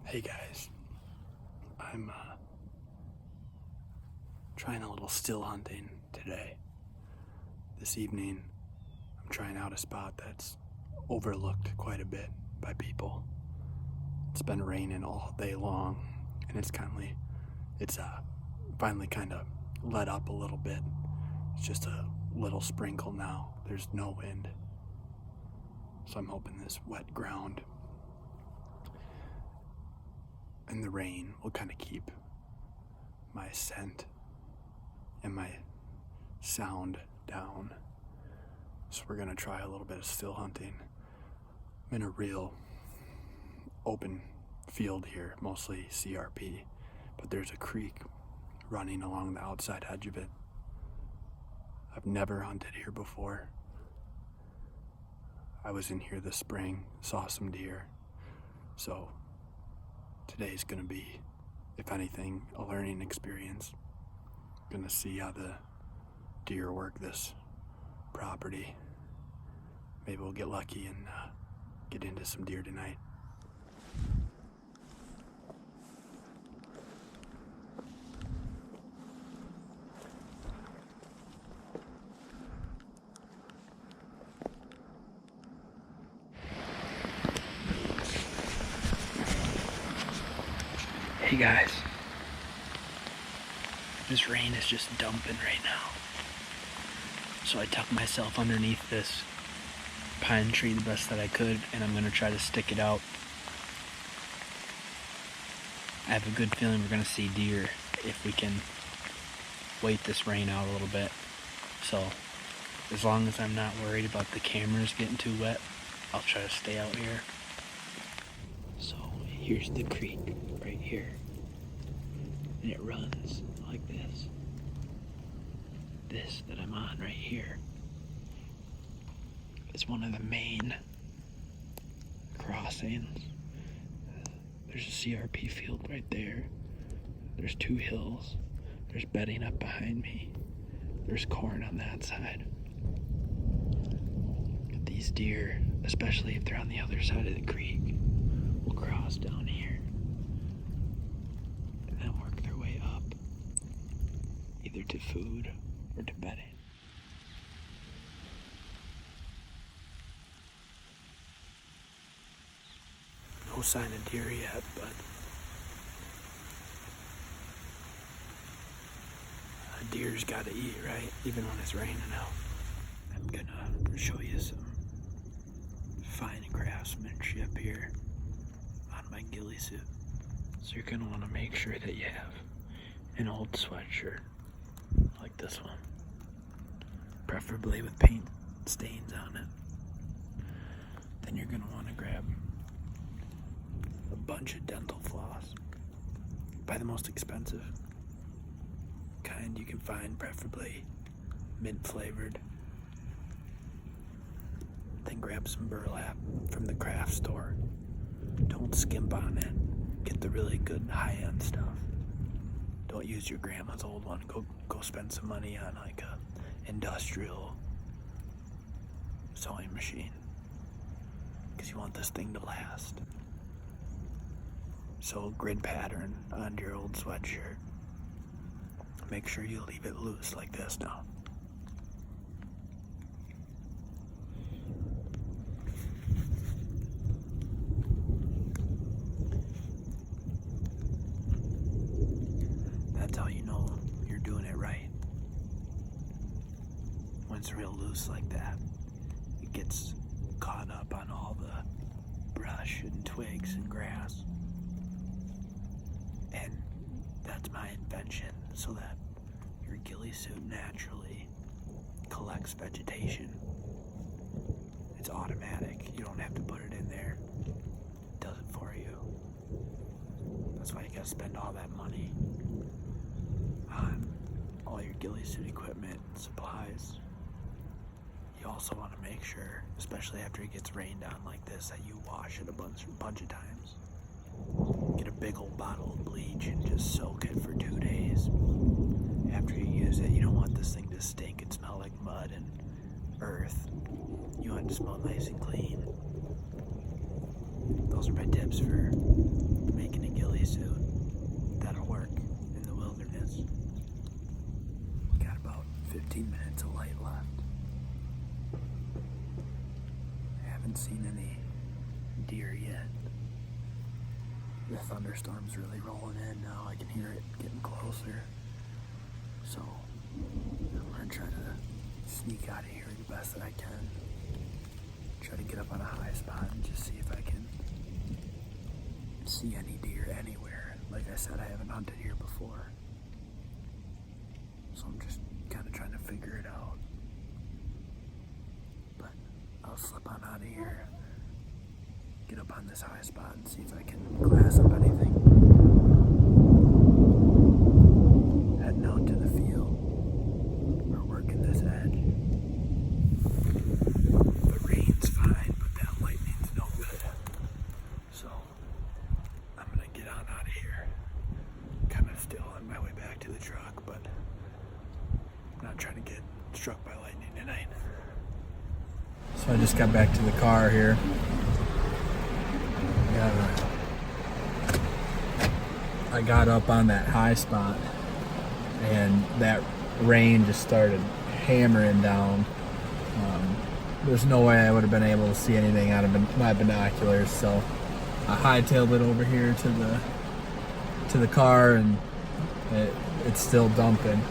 Hey guys, I'm trying a little still hunting today. This evening, I'm trying out a spot that's overlooked quite a bit by people. It's been raining all day long, and it's finally kind of let up a little bit. It's just a little sprinkle now. There's no wind, so I'm hoping this wet ground and the rain will kind of keep my scent and my sound down. So we're gonna try a little bit of still hunting. I'm in a real open field here, mostly CRP, but there's a creek running along the outside edge of it. I've never hunted here before. I was in here this spring, saw some deer. So today's gonna be, if anything, a learning experience. Gonna see how the deer work this property. Maybe we'll get lucky and get into some deer tonight. Hey guys, this rain is just dumping right now. So I tucked myself underneath this pine tree the best that I could, and I'm gonna try to stick it out. I have a good feeling we're gonna see deer if we can wait this rain out a little bit. So as long as I'm not worried about the cameras getting too wet, I'll try to stay out here. So here's the creek right here, and it runs like this. This that I'm on right here is one of the main crossings. There's a CRP field right there. There's two hills. There's bedding up behind me. There's corn on that side. These deer, especially if they're on the other side of the creek, will cross down here and then work their way up, either to food or to bedding. No sign of deer yet, but a deer's gotta eat, right? Even when it's raining out. I'm gonna show you some fine craftsmanship here on my ghillie suit. So you're gonna wanna make sure that you have an old sweatshirt like this one, preferably with paint stains on it. Then you're gonna wanna grab a bunch of dental floss. Buy the most expensive kind you can find, preferably mint flavored. Then grab some burlap from the craft store. Don't skimp on it. Get the really good high-end stuff. Don't use your grandma's old one. Go spend some money on like a industrial sewing machine, because you want this thing to last. So grid pattern on your old sweatshirt. Make sure you leave it loose like this now. That's how you know you're doing it right. When it's real loose like that, it gets caught up on all the brush and twigs and grass. And that's my invention, so that your ghillie suit naturally collects vegetation. It's automatic. You don't have to put it in there. It does it for you. That's why you gotta spend all that money on all your ghillie suit equipment and supplies. You also want to make sure, especially after it gets rained on like this, that you wash it a bunch of times. Get a big old bottle of bleach and just soak it for 2 days. After you use it, you don't want this thing to stink and smell like mud and earth. You want it to smell nice and clean. Those are my tips for making deer yet. The thunderstorm's really rolling in now. I can hear it getting closer. So I'm gonna try to sneak out of here the best that I can. Try to get up on a high spot and just see if I can see any deer anywhere. Like I said, I haven't hunted here before. So I'm just kind of trying to figure it out. But I'll slip on out of here, get up on this high spot and see if I can glass up anything. Heading out to the field. We're working this edge. The rain's fine, but that lightning's no good. So I'm gonna get on out of here. Kind of still on my way back to the truck, but I'm not trying to get struck by lightning tonight. So I just got back to the car here. I got up on that high spot and that rain just started hammering down. There's no way I would have been able to see anything out of my binoculars, so I hightailed it over here to the car, and it's still dumping.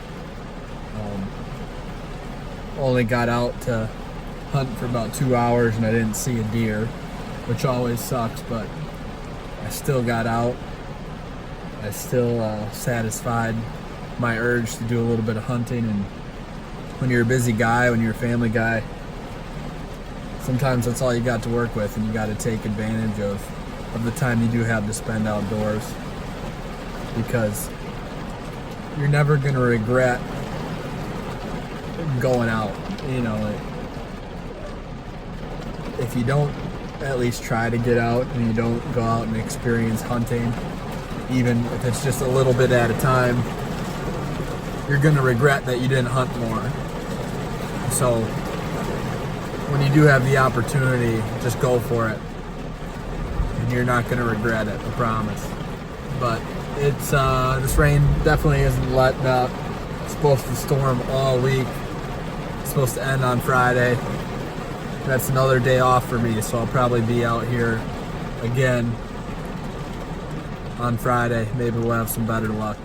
Only got out to hunt for about 2 hours and I didn't see a deer, which always sucks, but I still got out. I still satisfied my urge to do a little bit of hunting. And when you're a busy guy, when you're a family guy, sometimes that's all you got to work with, and you got to take advantage of the time you do have to spend outdoors, because you're never going to regret going out. You know, if you don't at least try to get out and you don't go out and experience hunting, even if it's just a little bit at a time, you're going to regret that you didn't hunt more. So when you do have the opportunity, just go for it, and you're not going to regret it, I promise. But it's this rain definitely isn't letting up. It's supposed to storm all week. It's supposed to end on Friday. That's another day off for me, so I'll probably be out here again on Friday. Maybe we'll have some better luck.